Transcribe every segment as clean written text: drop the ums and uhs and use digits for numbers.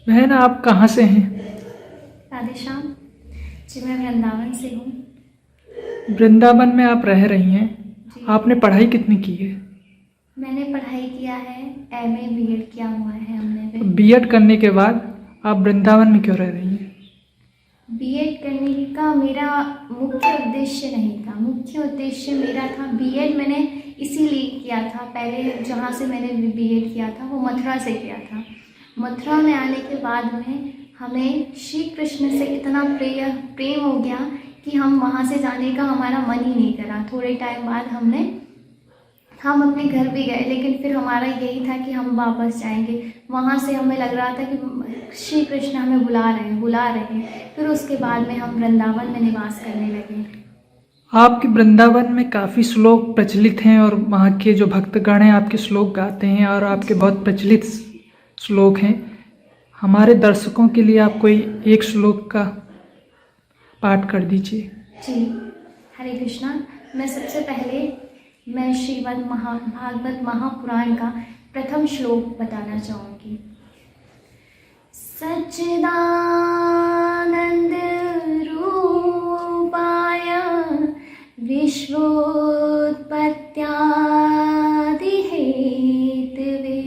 बहन आप कहाँ से हैं? राधे श्याम जी, मैं वृंदावन से हूँ। वृंदावन में आप रह रही हैं। जी, आपने पढ़ाई कितनी की है? मैंने पढ़ाई किया है, एमए बीएड किया हुआ है हमने भी। बीएड करने के बाद आप वृंदावन में क्यों रह रही हैं? बीएड करने का मेरा मुख्य उद्देश्य नहीं था। मुख्य उद्देश्य मेरा था बीएड मैंने इसीलिए किया था। पहले जहाँ से मैंने बीएड किया था वो मथुरा से किया था। मथुरा में आने के बाद में हमें श्री कृष्ण से इतना प्रेम हो गया कि हम वहाँ से जाने का हमारा मन ही नहीं करा। थोड़े टाइम बाद हम अपने घर भी गए, लेकिन फिर हमारा यही था कि हम वापस जाएंगे। वहाँ से हमें लग रहा था कि श्री कृष्ण हमें बुला रहे हैं। फिर उसके बाद में हम वृंदावन में निवास करने लगे। आपके वृंदावन में काफ़ी श्लोक प्रचलित हैं और वहाँ के जो भक्तगण हैं आपके श्लोक गाते हैं और आपके बहुत प्रचलित श्लोक हैं। हमारे दर्शकों के लिए आप कोई एक श्लोक का पाठ कर दीजिए। जी, हरे कृष्णा। मैं सबसे पहले श्रीमद् भागवत महापुराण का प्रथम श्लोक बताना चाहूँगी। सच्चिदानंद रूपाय विश्वोत्पत्त्यादि हेतवे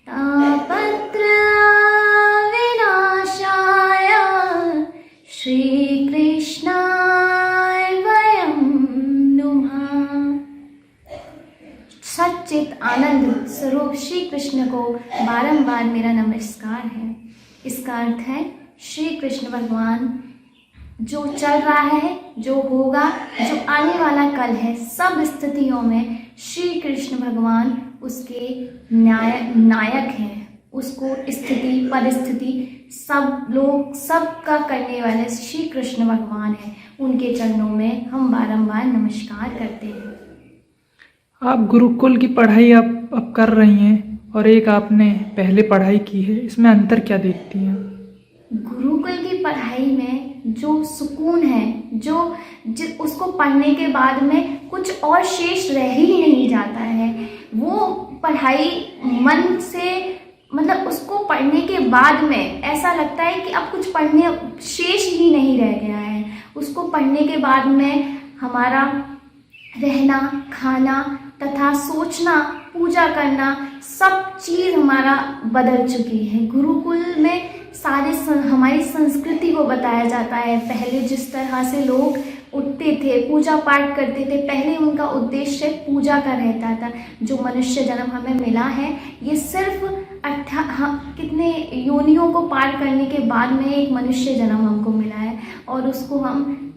तापत्र विनाशाय श्री कृष्णाय वयं नुमः। सच्चित आनंद स्वरूप श्री कृष्ण को बारंबार मेरा नमस्कार है। इसका अर्थ है श्री कृष्ण भगवान जो चल रहा है, जो होगा, जो आने वाला कल है, सब स्थितियों में श्री कृष्ण भगवान उसके नायक हैं। उसको स्थिति परिस्थिति सबका करने वाले श्री कृष्ण भगवान हैं। उनके चरणों में हम बारंबार नमस्कार करते हैं। आप गुरुकुल की पढ़ाई आप अब कर रही हैं और एक आपने पहले पढ़ाई की है, इसमें अंतर क्या देखती हैं? गुरुकुल की पढ़ाई में जो सुकून है, उसको पढ़ने के बाद में कुछ और शेष रह ही नहीं जाता है। वो पढ़ाई मन से, मतलब उसको पढ़ने के बाद में ऐसा लगता है कि अब कुछ पढ़ने शेष ही नहीं रह गया है। उसको पढ़ने के बाद में हमारा रहना, खाना तथा सोचना, पूजा करना, सब चीज़ हमारा बदल चुकी है। गुरुकुल में हमारी संस्कृति को बताया जाता है। पहले जिस तरह से लोग उठते थे, पूजा पाठ करते थे, पहले उनका उद्देश्य पूजा का रहता था। जो मनुष्य जन्म हमें मिला है, ये सिर्फ कितने योनियों को पार करने के बाद में एक मनुष्य जन्म हमको मिला है और उसको हम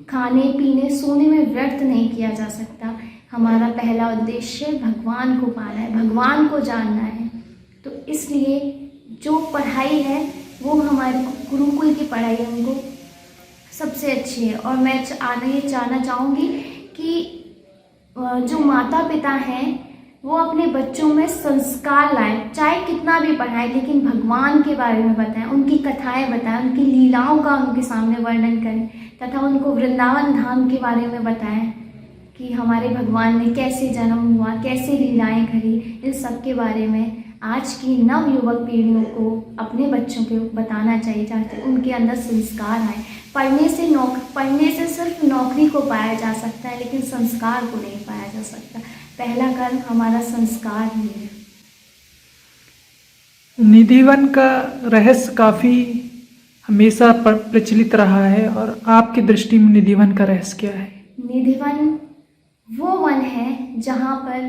खाने पीने सोने में व्यर्थ नहीं किया जा सकता। हमारा पहला उद्देश्य भगवान को पाना है, भगवान को जानना है। तो इसलिए जो पढ़ाई है वो हमारी गुरुकुल की पढ़ाई हमको सबसे अच्छी है। और मैं ये जानना चाहूँगी कि जो माता पिता हैं वो अपने बच्चों में संस्कार लाएं, चाहे कितना भी पढ़ाएं, लेकिन भगवान के बारे में बताएं, उनकी कथाएं बताएं, उनकी लीलाओं का उनके सामने वर्णन करें तथा उनको वृंदावन धाम के बारे में बताएं कि हमारे भगवान ने कैसे जन्म हुआ, कैसे लीलाएं करी। इन सब के बारे में आज की नव युवक पीढ़ियों को अपने बच्चों को बताना चाहिए, ताकि उनके अंदर संस्कार आए। पढ़ने से सिर्फ नौकरी को पाया जा सकता है, लेकिन संस्कार को नहीं पाया जा सकता। पहला कर्म हमारा संस्कार ही है। निधिवन का रहस्य काफ़ी हमेशा प्रचलित रहा है और आपकी दृष्टि में निधिवन का रहस्य क्या है? निधिवन वो वन है जहाँ पर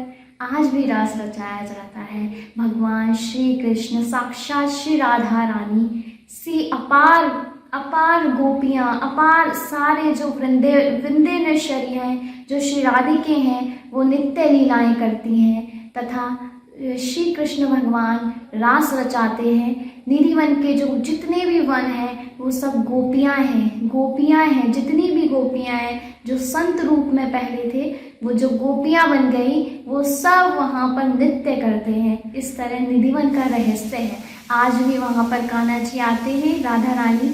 आज भी रास रचाया जाता है। भगवान श्री कृष्ण, साक्षात श्री राधा रानी सी अपार गोपियाँ, अपार सारे जो वृंदे नश्चरी हैं, जो श्री राधिके हैं, वो नित्य लीलाएं करती हैं तथा श्री कृष्ण भगवान रास रचाते हैं। निधिवन के जो जितने भी वन हैं वो सब गोपियाँ हैं। जितनी भी गोपियाँ हैं जो संत रूप में पहले थे, वो जो गोपियाँ बन गई, वो सब वहाँ पर नृत्य करते हैं। इस तरह निधिवन का रहस्य है। आज भी वहाँ पर कान्हा जी आते हैं, राधा रानी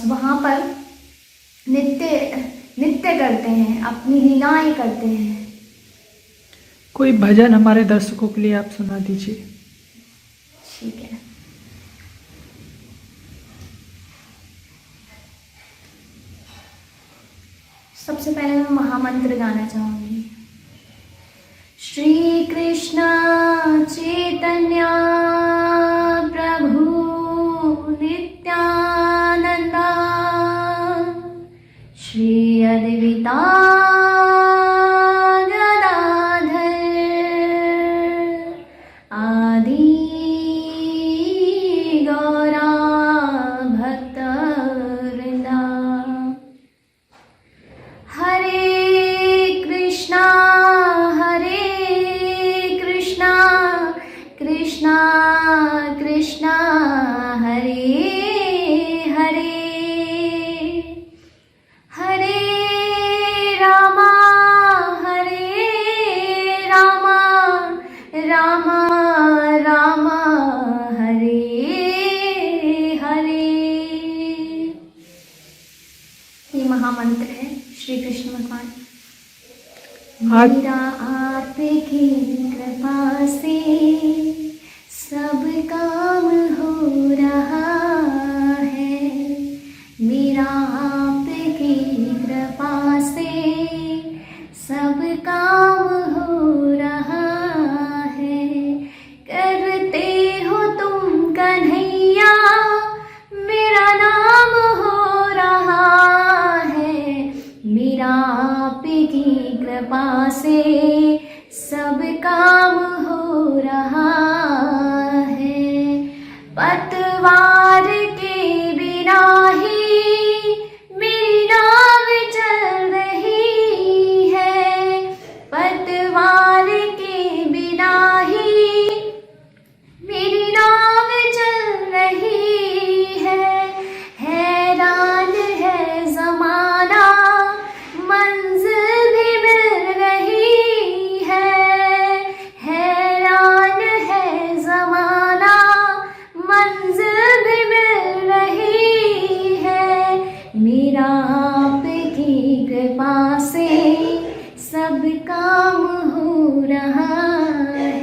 वहाँ पर नृत्य करते हैं, अपनी लीलाएं करते हैं। कोई भजन हमारे दर्शकों के लिए आप सुना दीजिए। ठीक है। सबसे पहले मैं महामंत्र गाना चाहूँगी। श्री कृष्ण चैतन्य प्रभु नित्यानंदा श्री अद्वैता गदाधर आदि गौरा भक्तवृंदा। हरे कृष्णा कृष्णा कृष्णा हरे हरे, हरे रामा रामा रामा हरे हरे। ये महामंत्र है श्री कृष्ण भगवान। मेरा आपकी कृपा से सब काम हो रहा है, मेरा आपकी कृपा से सब काम हो रहा है। करते हो तुम कन्हैया मेरा नाम हो रहा है, मेरा आपकी कृपा से सब काम हो रहा है। पतवार के बिना ही मेरी नाव चल रही है, पतवार के बिना ही मेरी नाव चल रही है। हैरान है ज़माना मंजिल भी मिल रही है, हैरान है ज़माना मंजिल भी मिल रही है। मेरा आपकी कृपा से सब काम हो रहा है,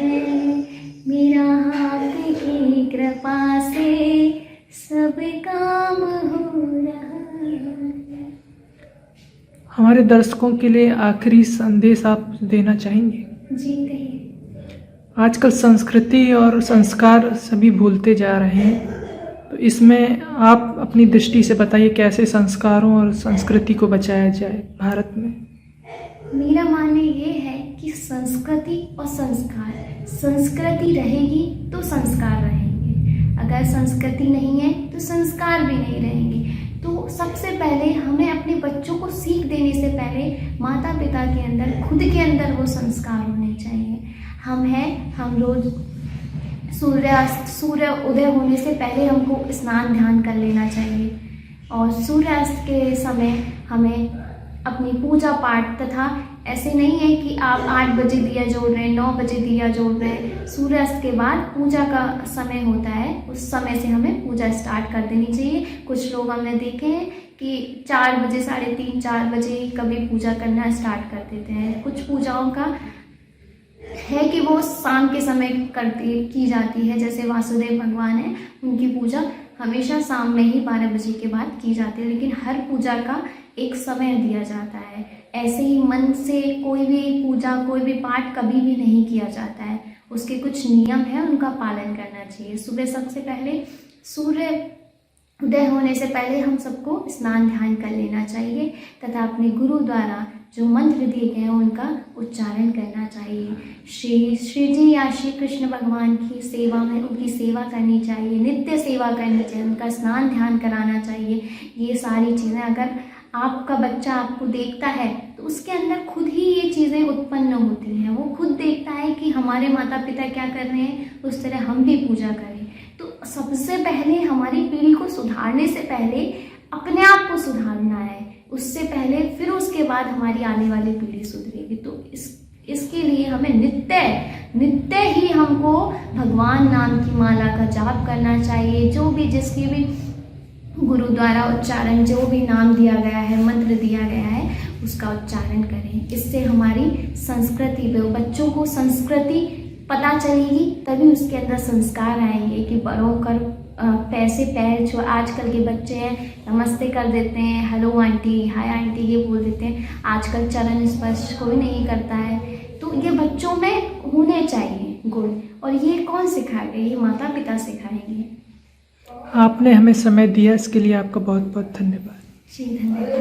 मेरा आपकी कृपा से सब काम हो रहा है। हमारे दर्शकों के लिए आखिरी संदेश आप देना चाहेंगे? जी कहिए। आजकल संस्कृति और संस्कार सभी भूलते जा रहे हैं, तो इसमें आप अपनी दृष्टि से बताइए कैसे संस्कारों और संस्कृति को बचाया जाए भारत में। मेरा मानना ये है कि संस्कृति और संस्कार, संस्कृति रहेगी तो संस्कार रहेंगे, अगर संस्कृति नहीं है तो संस्कार भी नहीं रहेंगे। तो सबसे पहले हमें अपने बच्चों को सीख देने से पहले माता पिता के अंदर, खुद के अंदर वो संस्कार होने चाहिए। हम रोज सूर्य उदय होने से पहले हमको स्नान ध्यान कर लेना चाहिए, और सूर्यास्त के समय हमें अपनी पूजा पाठ, तथा ऐसे नहीं है कि आप 8 बजे दिया जोड़ रहे हैं, 9 बजे दिया जोड़ रहे हैं। सूर्यास्त के बाद पूजा का समय होता है, उस समय से हमें पूजा स्टार्ट कर देनी चाहिए। कुछ लोग हमने देखे हैं कि 4 बजे, 3:30, 4 बजे कभी पूजा करना स्टार्ट कर देते हैं। कुछ पूजाओं का है कि वो शाम के समय की जाती है, जैसे वासुदेव भगवान है, उनकी पूजा हमेशा शाम में ही 12 बजे के बाद की जाती है, लेकिन हर पूजा का एक समय दिया जाता है। ऐसे ही मन से कोई भी पूजा, कोई भी पाठ कभी भी नहीं किया जाता है, उसके कुछ नियम है, उनका पालन करना चाहिए। सुबह सबसे पहले सूर्य उदय होने से पहले हम सबको स्नान ध्यान कर लेना चाहिए, तथा अपने गुरु द्वारा जो मंत्र दिए गए हैं उनका उच्चारण करना चाहिए। श्री जी या श्री कृष्ण भगवान की सेवा में उनकी सेवा करनी चाहिए, नित्य सेवा करनी चाहिए, उनका स्नान ध्यान कराना चाहिए। ये सारी चीज़ें अगर आपका बच्चा आपको देखता है तो उसके अंदर खुद ही ये चीज़ें उत्पन्न होती हैं। वो खुद देखता है कि हमारे माता पिता क्या कर रहे हैं, उस तरह हम भी पूजा करें। तो सबसे पहले हमारी पीढ़ी को सुधारने से पहले अपने आप को सुधारना है, उससे पहले फिर उसके बाद हमारी आने वाली पीढ़ी सुधरेगी। तो इसके लिए हमें नित्य ही हमको भगवान नाम की माला का जाप करना चाहिए। जो भी जिसकी भी गुरु द्वारा उच्चारण, जो भी नाम दिया गया है, मंत्र दिया गया है, उसका उच्चारण करें। इससे हमारी संस्कृति, बच्चों को संस्कृति पता चलेगी, तभी उसके अंदर संस्कार आएंगे कि बड़ों पैसे पैर जो आजकल के बच्चे हैं नमस्ते कर देते हैं, हेलो आंटी, हाय आंटी ये बोल देते हैं। आजकल चरण स्पर्श कोई नहीं करता है। तो ये बच्चों में होने चाहिए गुण, और ये कौन सिखाएगा? ये माता पिता सिखाएंगे। आपने हमें समय दिया, इसके लिए आपका बहुत बहुत धन्यवाद। जी धन्यवाद।